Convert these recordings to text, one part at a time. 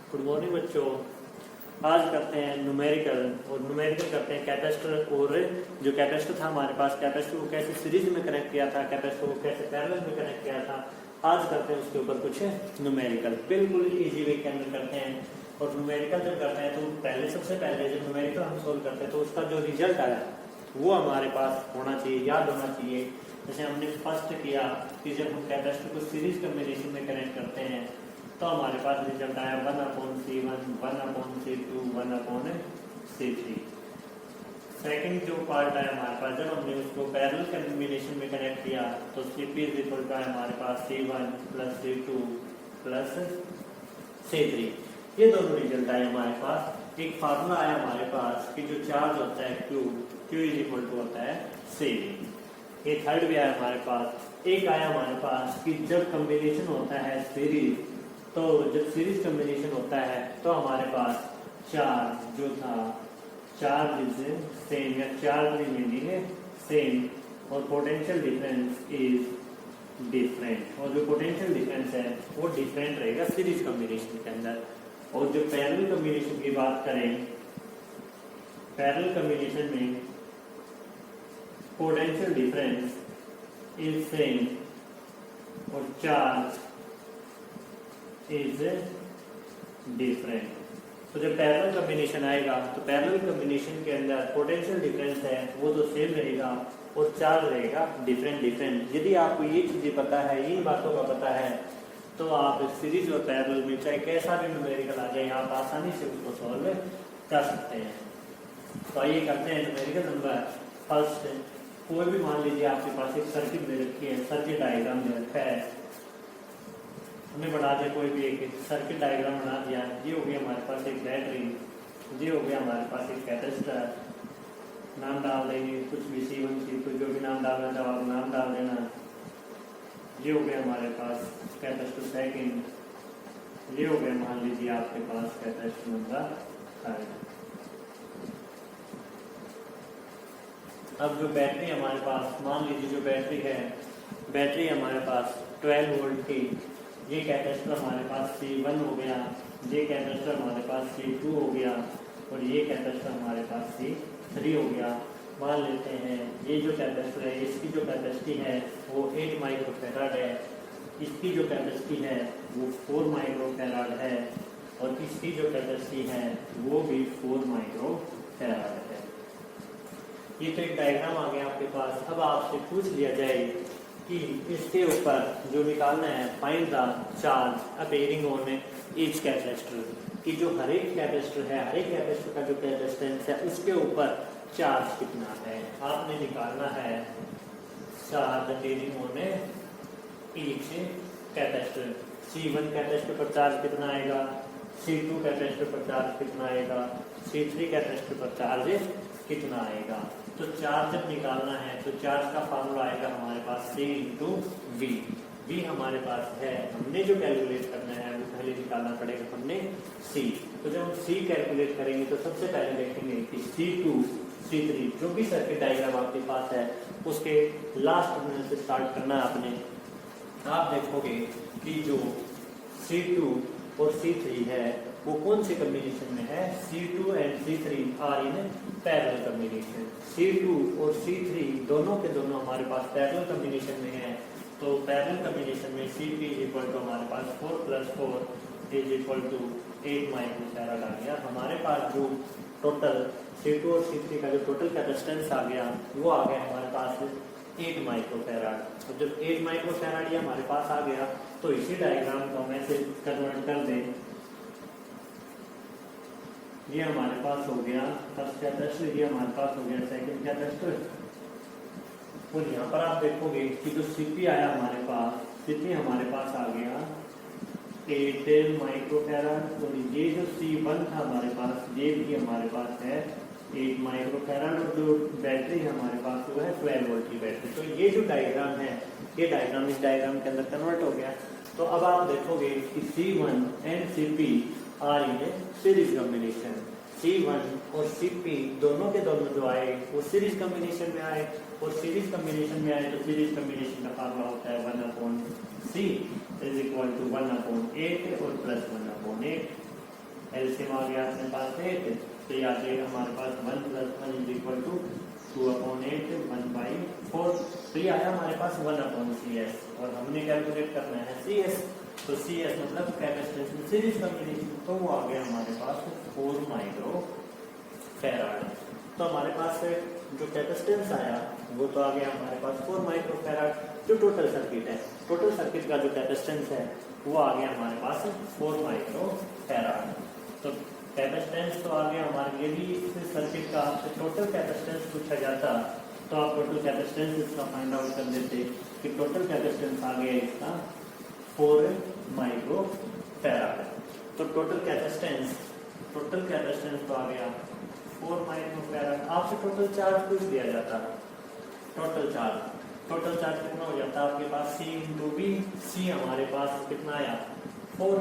Good morning बच्चों। आज करते हैं न्यूमेरिकल और न्यूमेरिकल करते हैं कैपेसिटर। और जो कैपेसिटर था हमारे पास, कैपेसिटर को कैसे सीरीज में कनेक्ट किया था, कैपेसिटर को कैसे पैरेलल में कनेक्ट किया था, आज करते हैं उसके ऊपर कुछ न्यूमेरिकल। बिल्कुल इजी वे के अंदर करते हैं। और न्यूमेरिकल जब करते हैं तो पहले सबसे पहले जब न्यूमेरिकल हम सोल्व करते हैं तो उसका जो रिजल्ट आया वो हमारे पास होना चाहिए, याद होना चाहिए। जैसे हमने फर्स्ट किया कि जब हम कैपेसिटर को सीरीज कॉम्बिनेशन में कनेक्ट करते हैं तो हमारे पास रिजल्ट आया 1/C1, 1/C2, 1/C3। सेकंड जो पार्ट आया हमारे पास, जब हमने उसको पैरेलल कॉम्बिनेशन में कनेक्ट किया तो CP इक्वल आया हमारे पास C1 + C2 + C3। ये दोनों रिजल्ट आए हमारे पास। एक फार्मूला आया हमारे पास कि जो चार्ज होता है Q इक्वल टू होता है C। ये थर्ड भी आया हमारे पास। एक आया हमारे पास कि जब कॉम्बिनेशन होता है सीरीज, तो जब सीरीज कॉम्बिनेशन होता है तो हमारे पास चार्ज जो था, चार्ज इज सेम या चार्ज मीनिंग है सेम और पोटेंशियल डिफरेंस इज डिफरेंट। और जो पोटेंशियल डिफरेंस है वो डिफरेंट रहेगा सीरीज कॉम्बिनेशन के अंदर। और जो पैरेलल कॉम्बिनेशन की बात करें, पैरेलल कॉम्बिनेशन में पोटेंशियल डिफरेंस इज सेम और चार्ज इज डिफरेंट। तो जब पैरेलल कॉम्बिनेशन आएगा तो पैरेलल कॉम्बिनेशन के अंदर पोटेंशियल डिफरेंस है वो तो सेम रहेगा और चार्ज रहेगा डिफरेंट। यदि आपको ये चीजें पता है, इन बातों का पता है, तो आप सीरीज और पैरेलल में चाहे कैसा भी न्यूमेरिकल आ जाए आप आसानी से उसको सॉल्व कर सकते हैं। तो आइए करते हैं न्यूमेरिकल नंबर फर्स्ट। कोई भी मान लीजिए आपके पास एक सर्किट दे रखी है, सर्किट डायग्राम दे रखा है, हमने बना दिया कोई भी एक सर्किट डायग्राम बना दिया। ये हो गया हमारे पास एक बैटरी, ये हो गया हमारे पास एक कैपेसिटर, नाम डाल देंगे कुछ भी C1 C2 जो भी नाम डालना चाहो आप नाम डाल देना। ये हो गया हमारे पास कैपेसिटर सेकंड, ये हो गया मान लीजिए आपके पास कैपेसिटर नंबर थर्ड। अब जो बैटरी हमारे पास, मान लीजिए जो बैटरी है, बैटरी हमारे पास 12 वोल्ट की, ये कैपेसिटर हमारे पास C1 हो गया, ये कैपेसिटर हमारे पास C2 हो गया और ये कैपेसिटर हमारे पास C3 हो गया। मान लेते हैं ये जो कैपेसिटर है इसकी जो कैपेसिटी है वो 8 माइक्रोफैराड है, इसकी जो कैपेसिटी है वो 4 माइक्रोफैराड है और इसकी जो कैपेसिटी है वो भी 4 माइक्रोफैराड है। ये तो एक डायग्राम आ गया आपके पास। अब आपसे पूछ लिया जाए कि इसके ऊपर जो निकालना है, find the charge appearing on each capacitor, कि जो हर एक कैपेसिटर है, हर एक कैपेसिटर का जो कैपेसिटेंस है उसके ऊपर चार्ज कितना है। आपने निकालना है charge appearing on each capacitor. C1 capacitor पर चार्ज कितना आएगा, C2 कैपेसिटर पर चार्ज कितना आएगा, C3 कैपेसिटर पर चार्ज कितना आएगा। तो चार्ज जब निकालना है तो चार्ज का फार्मूला आएगा हमारे पास C × V। V हमारे पास है, हमने जो कैलकुलेट करना है वो पहले निकालना पड़ेगा हमने C। तो जब हम C कैलकुलेट करेंगे तो सबसे पहले देखेंगे कि C2 C3 जो भी सर्किट डायग्राम आपके पास है उसके लास्ट टर्मिनल से स्टार्ट करना है आपने। आप देखोगे कि जो C2 और C3 है वो कौन से कॉम्बिनेशन में है, C2 and C3 are in parallel combination. C2 और C3 दोनों के दोनों हमारे पास पैरेलल कॉम्बिनेशन में है। तो पैरेलल कॉम्बिनेशन में CP इक्वल टू हमारे पास 4 + 4 इज इक्वल टू 8 माइक्रोफैराड आ गया। हमारे पास जो टोटल C2 और C3 का जो टोटल कैपेसिटेंस आ गया वो आ गया हमारे पास 8 माइक्रोफैराड। तो जब 8 माइक्रोफैराड ये हमारे पास आ गया तो इसी डायग्राम को हम ऐसे कन्वर्ट कर दें। ये हमारे पास हो गया फर्स्ट कैपेसिटर, ये हमारे पास हो गया सेकंड कैपेसिटर। और यहाँ पर आप देखोगे कि जो CP आया हमारे पास, CP हमारे पास आ गया 8 माइक्रोफैराड और ये जो C1 था हमारे पास ये भी हमारे पास है 8 माइक्रोफैराड और जो बैटरी है हमारे पास वो है 12 वोल्ट की बैटरी। तो ये जो डायग्राम है ये डायग्राम इस डायग्राम के अंदर कन्वर्ट हो गया। तो अब आप देखोगे कि C1 and CP are in series combination. C1 और CP दोनों के दोनों जो आए वो सीरीज कॉम्बिनेशन में आए और सीरीज कॉम्बिनेशन में आए तो सीरीज कॉम्बिनेशन का फार्मूला होता है 1/C इज इक्वल टू 1/8 और +1/8। एलसीएम आ गया अपने पास 8, तो ये आ जाएगा हमारे पास 1 + 1 = 2/8 1/4। तो ये आया हमारे पास 1/CS और हमने कैलकुलेट करना है CS। तो CS मतलब कैपेसिटेंस में सीरीज कॉम्बिनेशन, तो वो आ गया हमारे पास 4 माइक्रो फैराड। तो हमारे पास जो कैपेसिटेंस आया वो तो आ गया हमारे पास 4 माइक्रो फैराड। जो टोटल सर्किट है, टोटल सर्किट का जो कैपेसिटेंस है वो आ गया हमारे पास 4 माइक्रो फैराड। तो कैपेसिटेंस तो आ गया हमारे लिए भी इस सर्किट का आपसे टोटल कैपेसिटेंस पूछा जाता तो आप टोटल कैपेसिटेंस इसका फाइंड आउट कर देते कि टोटल कैपेसिटेंस आ गया इसका 4 माइक्रो फैराड। तो टोटल कैपेसिटेंस तो आ गया 4 माइक्रो फैराड। आपसे टोटल चार्ज पूछ दिया जाता है, टोटल चार्ज कितना हो जाता है आपके पास C × V। C हमारे पास कितना आया 4,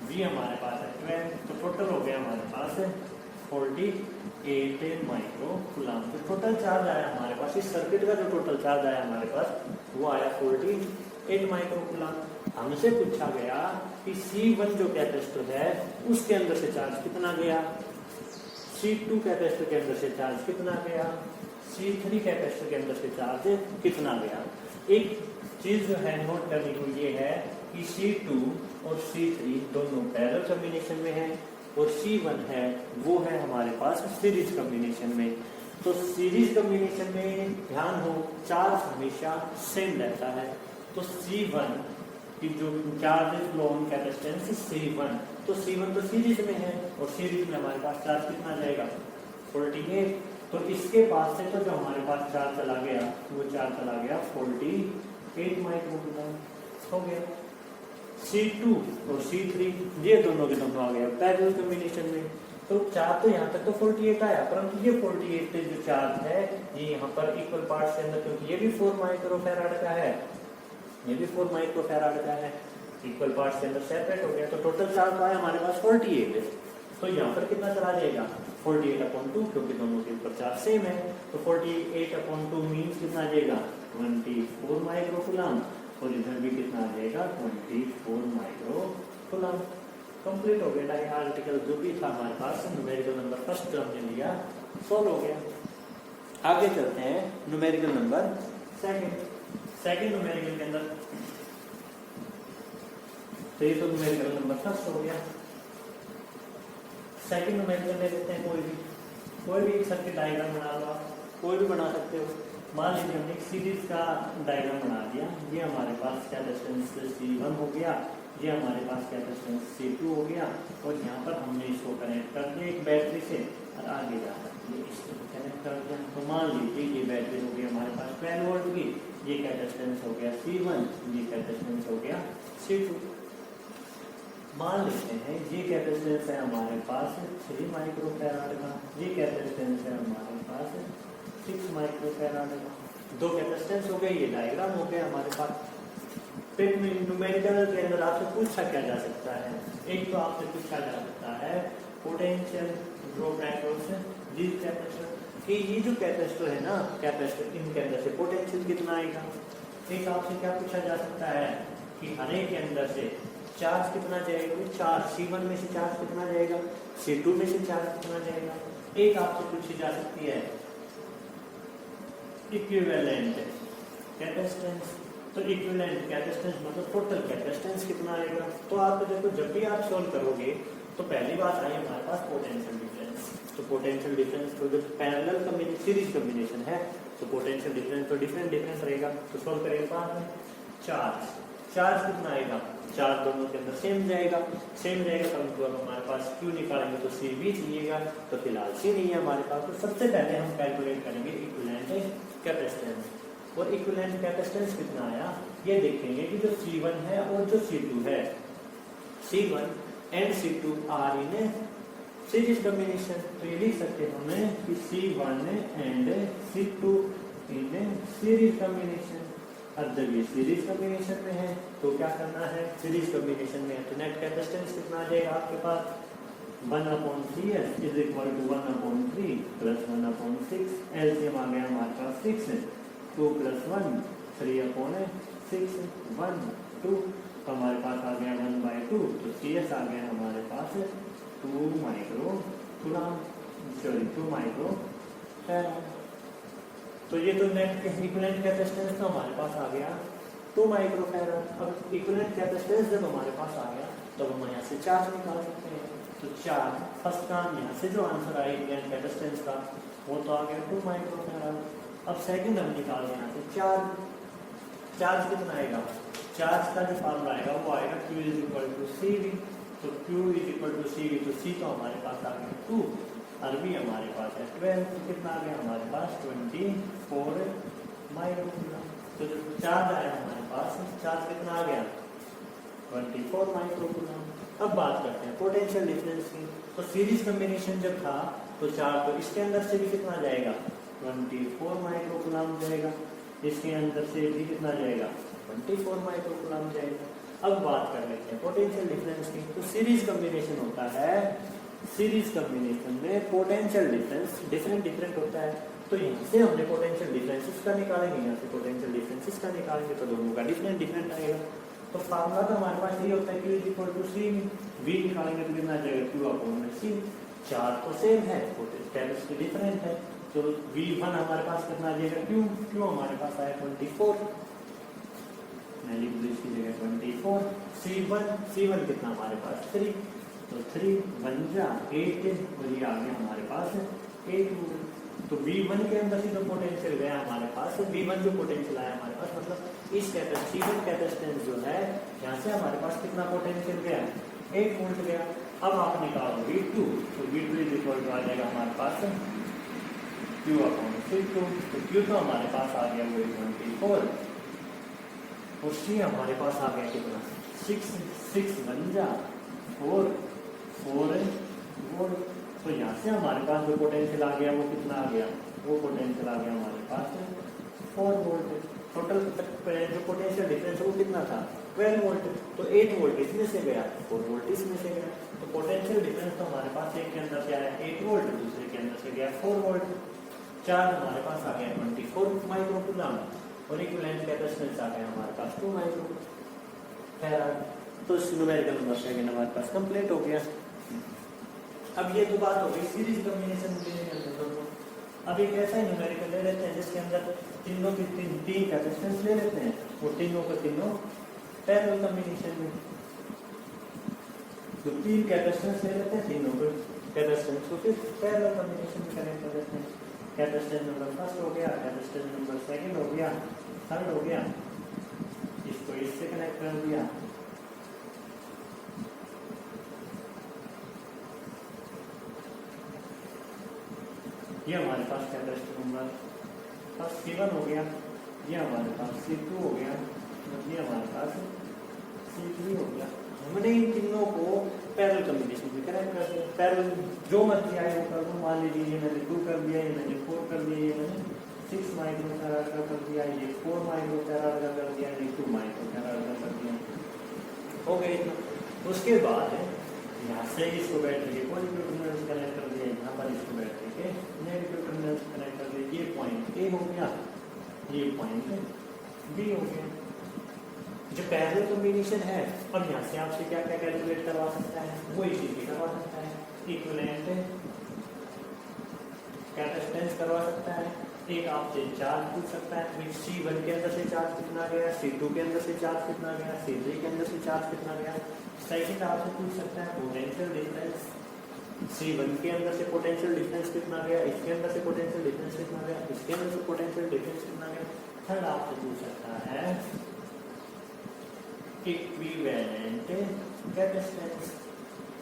V हमारे पास है 12, तो टोटल हो गया हमारे पास 48 माइक्रो कूलम। तो टोटल चार्ज आया हमारे पास, इस सर्किट का जो टोटल चार्ज आया हमारे पास वो आया 48 माइक्रो कूलम। हमसे पूछा गया कि C1 जो कैपेसिटर है उसके अंदर से चार्ज कितना गया, C2 कैपेसिटर के अंदर से चार्ज कितना गया, C3 कैपेसिटर के अंदर से चार्ज कितना गया। एक चीज जो है नोट करने को ये है कि C2 और C3 दोनों पैरेलल कॉम्बिनेशन में है और C1 है वो है हमारे पास सीरीज कॉम्बिनेशन में। तो सीरीज कॉम्बिनेशन में ध्यान हो चार्ज हमेशा सेम रहता है। तो C1 की जो charge flow on capacitance C1, तो C1 तो सीरीज में है और सीरीज में हमारे पास चार्ज कितना जाएगा 48। तो इसके पास से तो जो हमारे पास चार्ज चला गया वो चार्ज चला गया 48 माइक्रो कूलम हो गया। C2 और C3 ये दोनों के दोनों आ गया पैरेलल कॉम्बिनेशन में। तो चार्ज तो यहाँ तक तो 48 आया, परंतु ये 48 जो चार्ज है ये यहाँ पर इक्वल पार्ट्स के अंदर, क्योंकि ये भी 4 माइक्रो फैराड का है, ये भी 4 माइक्रो फैराड का है, इक्वल पार्ट्स के अंदर सेपरेट हो गया। तो टोटल चार्ज आया हमारे पास 48। तो यहाँ पर कितना चला जाएगा 48/2, क्योंकि दोनों के ऊपर चार्ज सेम है। तो 48/2 मीन्स कितना आ जाएगा 24 माइक्रो कूलम और इधर भी कितना आ जाएगा 24 माइक्रो कूलम। कंप्लीट हो गया। आर्टिकल जो भी था हमारे पास न्यूमेरिकल नंबर फर्स्ट जो हमने लिया सॉल्व हो गया। आगे चलते हैं न्यूमेरिकल नंबर सेकंड न्यूमेरिकल के अंदर। तो ये तो न्यूमेरिकल नंबर फर्स्ट हो गया। सेकंड न्यूमेरिकल ले लेते हैं, कोई भी सर्किट डायग्राम बना लो, कोई भी बना सकते हो। मान लीजिए हमने एक सीरीज का डायग्राम बना दिया, ये हमारे पास कैपेसिटेंस C1 हो गया, ये हमारे पास कैपेसिटेंस C2 हो गया और यहाँ पर हमने इसको कनेक्ट कर दिया एक बैटरी से और आगे जा सकते इसको कनेक्ट कर दिया। तो मान लीजिए ये बैटरी हो गई हमारे पास 12 वोल्ट की, ये कैपेसिटेंस हो गया C1, ये कैपेसिटेंस हो गया C2। मान लेते हैं ये कैपेसिटेंस है हमारे पास 3 माइक्रो फैराड का, ये कैपेसिटेंस है हमारे पास 6 माइक्रो फैराड का। दो कैपेसिटेंस हो गए, ये डायग्राम हो गया हमारे पास। फिर न्यूमेरिकल के अंदर आपसे पूछा क्या जा सकता है, एक तो आपसे पूछा जा सकता है potential drop across this capacitor, कि ये जो कैपेसिटर है ना कैपेसिटर, इनके अंदर से पोटेंशियल कितना आएगा। एक आपसे क्या पूछा जा सकता है कि हर एक के अंदर से चार्ज कितना जाएगा, चार्ज C1 में से चार्ज कितना जाएगा, C2 में से चार्ज कितना जाएगा। एक आपसे पूछी जा सकती है इक्विवेलेंट कैपेसिटेंस, तो इक्विवेलेंट कैपेसिटेंस मतलब टोटल कैपेसिटेंस कितना आएगा। तो आप देखो जब भी आप सॉल्व करोगे तो पहली बात आई हमारे पास पोटेंशियल डिफरेंस। तो पोटेंशियल डिफरेंस तो जब पैरेलल सीरीज कॉम्बिनेशन है तो पोटेंशियल डिफरेंस तो डिफरेंट रहेगा। तो सॉल्व करेंगे बाद में। चार्ज कितना आएगा, चार्ज दोनों के अंदर सेम रहेगा परंतु अब हमारे पास क्यू निकालेंगे तो C भी चाहिएगा, तो फिलहाल C नहीं है हमारे पास। तो सबसे पहले हम कैलकुलेट करेंगे इक्विवेलेंट कैपेसिटेंस। और इक्विवेलेंट कैपेसिटेंस कितना आया ये देखेंगे कि जो C1 है और जो C2 है, C1 and C2 are in series combination. तो ये लिख सकते हैं हमें कि C1 and C2 in series combination. अब जब ये सीरीज कॉम्बिनेशन में है तो क्या करना है, सीरीज कॉम्बिनेशन में तो नेट कैपेसिटेंस कितना आ जाएगा आपके पास 1/3 is equal to 1/3 plus 1/6। LCM आ गया हमारे पास 6, 2 + 1 3/6 1 2। तो हमारे पास आ गया 1/2, तो CS आ गया हमारे पास 2 micro coulomb, sorry 2 micro farad. तो ये तो नेट इक्विवेलेंट कैपेसिटेंस तो हमारे पास आ गया 2 माइक्रो फैराड। अब इक्विवेलेंट कैपेसिटेंस जब हमारे पास आ गया तो हम यहाँ से चार्ज निकाल सकते हैं। तो चार्ज फर्स्ट काम, यहाँ से जो आंसर आया इक्विवेलेंट कैपेसिटेंस का वो तो आ गया 2 माइक्रो फैराड। अब सेकंड हम निकाल रहे हैं यहाँ से चार्ज। चार्ज कितना आएगा? चार्ज का जो फॉर्मूला आएगा वो आएगा Q is equal to CV। तो Q is equal to CV, तो C तो हमारे पास आ गया 2 और V हमारे पास है 12। तो कितना आ गया हमारे पास 24 माइक्रो कूलम। तो जो चार्ज आया हमारे पास, चार्ज कितना आ गया 24 माइक्रो कूलम। अब बात करते हैं पोटेंशियल डिफरेंस की। तो सीरीज कॉम्बिनेशन जब था तो चार्ज तो इसके अंदर से भी कितना जाएगा 24 माइक्रो कूलम जाएगा, इसके अंदर से भी कितना जाएगा 24 माइक्रो कूलम जाएगा। अब बात कर लेते हैं पोटेंशियल डिफरेंस की। तो सीरीज कॉम्बिनेशन होता है, सीरीज कॉम्बिनेशन में पोटेंशियल डिफरेंस डिफरेंट होता है। तो यहाँ से हमने पोटेंशियल डिफरेंसेस का निकालेंगे, यहाँ से पोटेंशियल डिफरेंसेस का निकालेंगे तो दोनों का डिफरेंट आएगा। तो फार्मूला तो हमारे पास ये होता है Q is equal to C। V निकालेंगे तो कितना जाएगा Q अपॉन C। चार्ज तो सेम है, कैपेसिटी डिफरेंट है। तो V1 हमारे पास कितना आ जाएगा Q हमारे पास आया 24, मैं लिख दूँ इसकी जगह 24। C1 कितना हमारे पास 3, तो 3 1 जा 8 और ये आ गया हमारे पास 8 वोल्ट। तो V1 के अंदर से जो पोटेंशियल गया हमारे पास, V1 जो पोटेंशियल आया हमारे पास, मतलब इस C1 कैपेसिटेंस जो है यहाँ से हमारे पास कितना पोटेंशियल गया 8 वोल्ट गया। अब आप निकालो V2, तो V2 इज इक्वल टू आ जाएगा हमारे पास Q अपॉन C2। तो Q तो हमारे पास आ गया वो 24 और C हमारे पास आ गया कितना 6 1 जा 4 वोल्ट। तो यहाँ से हमारे पास जो पोटेंशियल आ गया वो कितना आ गया, वो पोटेंशियल आ गया हमारे पास 4 वोल्ट। टोटल जो पोटेंशियल डिफरेंस वो कितना था 12 वोल्ट। तो 8 वोल्ट इसमें से गया, 4 वोल्ट इसमें से गया। तो पोटेंशियल डिफरेंस तो हमारे पास एक के अंदर से आया 8 वोल्ट, दूसरे के अंदर से गया 4 वोल्ट। चार्ज हमारे पास आ गया 24 माइक्रो कूलम और इक्विवेलेंट कैपेसिटेंस आ गया हमारे पास 2 माइक्रो फैराड। तो इस न्यूमेरिकल नंबर सेकंड हमारे पास कंप्लीट हो गया। अब ये तो बात हो गई सीरीज कॉम्बिनेशन के दोनों। अब एक ऐसा न्यूमेरिकल ले लेते हैं जिसके अंदर तीनों की तीन कैपेसिटेंस ले लेते हैं और तीनों को तीनों पैरेलल कॉम्बिनेशन में। तो 3 कैपेसिटेंस ले लेते हैं, तीनों को कैपेसिटेंस को फिर पैरेलल कॉम्बिनेशन में कनेक्ट कर देते हैं। कैपेसिटेंस नंबर फर्स्ट हो गया, कैपेसिटेंस नंबर सेकंड हो गया, थर्ड हो गया, इसको इससे कनेक्ट कर दिया। ये हमारे पास कैपेसिटर नंबर फर्स्ट C1 हो गया, ये हमारे पास C2 हो गया, ये हमारे पास C3 हो गया। हमने इन तीनों को पैरेलल कॉम्बिनेशन में कनेक्ट कर दिया। पैरेलल जो मर्जी आए वो कर दो, मान लीजिए ये मैंने 2 कर दिया, ये मैंने 4 कर दिया, ये मैंने 6 माइक्रो फैराड का कर दिया, ये 4 माइक्रो फैराड का कर दिया, ये 2 माइक्रो फैराड का कर दिया, हो गए इतना। उसके बाद यहाँ से इसको बैटरी के पॉजिटिव टर्मिनल से कनेक्ट कर दिया, यहाँ पर इसको बैटरी के नेगेटिव टर्मिनल से कनेक्ट कर दिया। ये पॉइंट A हो गया, ये पॉइंट B हो गया। जो पैरेलल कॉम्बिनेशन है, अब यहाँ से आपसे क्या क्या कैलकुलेट करवा सकता है, वो इसी भी करवा सकता है। इक्विवेलेंट कैपेसिटेंस करवा सकता है, एक आपसे चार्ज पूछ सकता है, C1 के अंदर से चार्ज कितना गया, C2 के अंदर से चार्ज कितना गया, C3 के अंदर से चार्ज कितना गया। सेकंड आपसे पूछ सकता है पोटेंशियल डिफरेंस, C1 के अंदर से पोटेंशियल डिफरेंस कितना गया, इसके अंदर से पोटेंशियल डिफरेंस कितना गया, इसके अंदर से पोटेंशियल डिफरेंस कितना गया। थर्ड आपसे पूछ सकता है इक्विवेलेंट कैपेसिटेंस।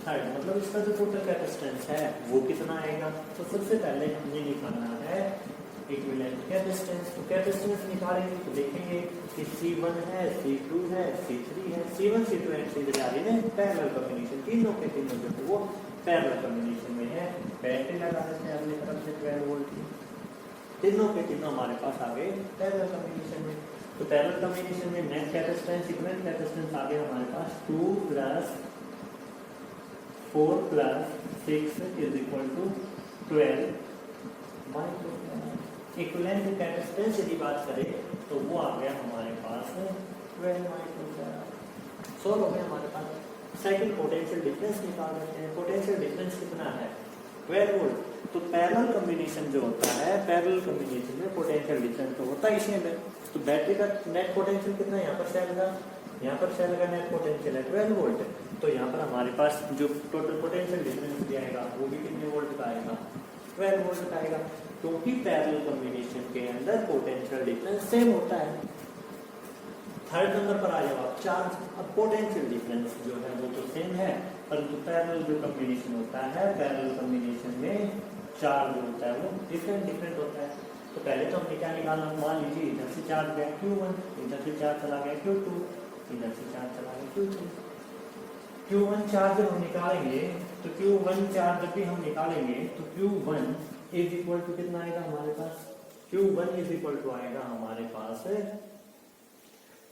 थर्ड मतलब इसका जो टोटल कैपेसिटेंस है वो कितना आएगा। तो सबसे पहले हमने निकालना है इक्विवेलेंट कैपेसिटेंस। तो कैपेसिटेंस निकालेंगे तो देखेंगे कि C1 है, C2 है, C3 है। C1 C2 एंड C3 आदि में पैरेलल कॉम्बिनेशन, तीनों के तीनों जो वो पैरेलल कॉम्बिनेशन में है। बैटरी लगा देते हैं अपनी तरफ से 12 वोल्ट की, तीनों के तीनों हमारे पास आ गए पैरेलल कॉम्बिनेशन में। तो पैरेलल कॉम्बिनेशन में नेट कैपेसिटेंस इक्विवेलेंट कैपेसिटेंस आ गया हमारे पास 2 + 4 + 6 is equal to 12 micro farad. Equivalent capacitance यदि बात करें तो वो आ गया हमारे पास 12 माइक्रो फैराड। सोल्व हो गया हमारे पास। सेकंड पोटेंशियल डिफरेंस निकाल लेते हैं। पोटेंशियल डिफरेंस कितना है 12 वोल्ट। तो पैरेलल कॉम्बिनेशन जो होता है, पैरेलल कॉम्बिनेशन में पोटेंशियल डिफरेंस तो होता ही सेम है। तो बैटरी का नेट पोटेंशियल कितना है यहाँ पर सेल का, यहाँ पर सेल का नेट पोटेंशियल है 12 वोल्ट। तो यहाँ पर हमारे पास जो टोटल पोटेंशियल डिफरेंस दिया आएगा वो भी कितने वोल्ट का आएगा 12 वोल्ट का आएगा, क्योंकि पैरेलल कॉम्बिनेशन के अंदर पोटेंशियल डिफरेंस सेम होता है। थर्ड नंबर पर आ जाओ आप, चार्ज। अब पोटेंशियल डिफरेंस जो है वो तो सेम है, परंतु पैरेलल जो कॉम्बिनेशन होता है, पैरेलल कॉम्बिनेशन में चार्ज जो होता है वो डिफरेंट होता है। तो पहले तो हमने क्या निकालना, मान लीजिए इधर से चार्ज गया Q1, इधर से चार्ज चला गया Q2, इधर से चार्ज चला गया Q3। Q1 चार्ज जब हम निकालेंगे तो Q1 चार्ज जब भी हम निकालेंगे तो Q1 इज इक्वल टू कितना आएगा हमारे पास, Q1 इज इक्वल टू आएगा हमारे पास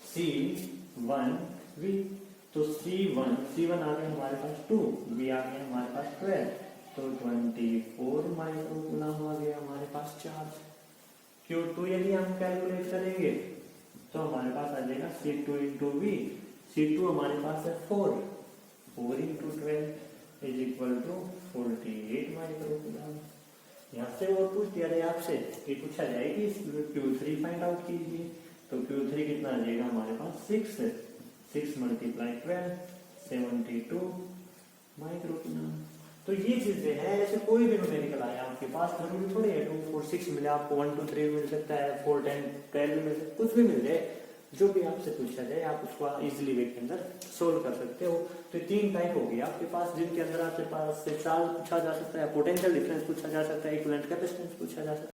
C1V। तो C1 आ गया हमारे पास 2, V आ गया हमारे पास 12, तो 24 माइक्रोकूलम आ गया हमारे पास चार्ज। Q2 यदि हम कैलकुलेट करेंगे तो हमारे पास आ जाएगा C2 इंटू V। C2 हमारे पास है 4 into 12 is equal to 48 microcoulomb. यहाँ से वो पूछ दिया जाए आपसे, ये पूछा जाए कि Q3 फाइंड आउट कीजिए। तो Q3 कितना आ जाएगा हमारे पास 6 मल्टीप्लाई 12 72 माइक्रोकूलम। तो ये चीजें हैं, ऐसे कोई भी न्यूमेरिकल आया आपके पास, जरूरी थोड़ी है 2 4 6 मिले आपको, 1 2 3 मिल सकता है, 4 10 12 मिल सकता है, कुछ भी मिल जाए, जो भी आपसे पूछा जाए आप उसको इजीली वे के अंदर सोल्व कर सकते हो। तो 3 टाइप हो गई आपके पास, जिनके अंदर आपके पास से चार्ज पूछा जा सकता है, पोटेंशियल डिफरेंस पूछा जा सकता है, इक्विवेलेंट कैपेसिटेंस पूछा जा सकता है।